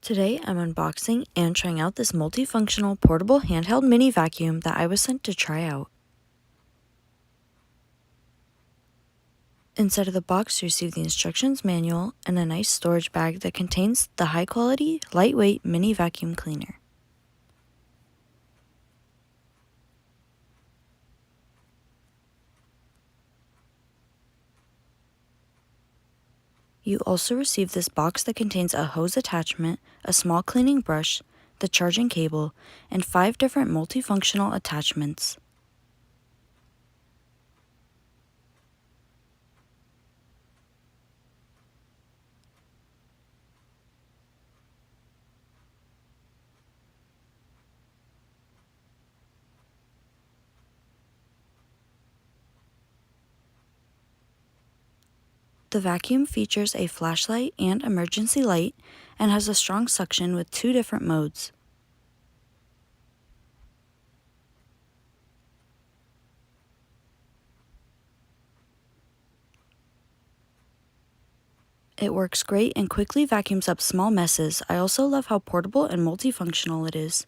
Today I'm unboxing and trying out this multifunctional portable handheld mini vacuum that I was sent to try out. Inside of the box you receive the instructions manual and a nice storage bag that contains the high quality, lightweight mini vacuum cleaner. You also receive this box that contains a hose attachment, a small cleaning brush, the charging cable, and 5 different multifunctional attachments. The vacuum features a flashlight and emergency light and has a strong suction with 2 different modes. It works great and quickly vacuums up small messes. I also love how portable and multifunctional it is.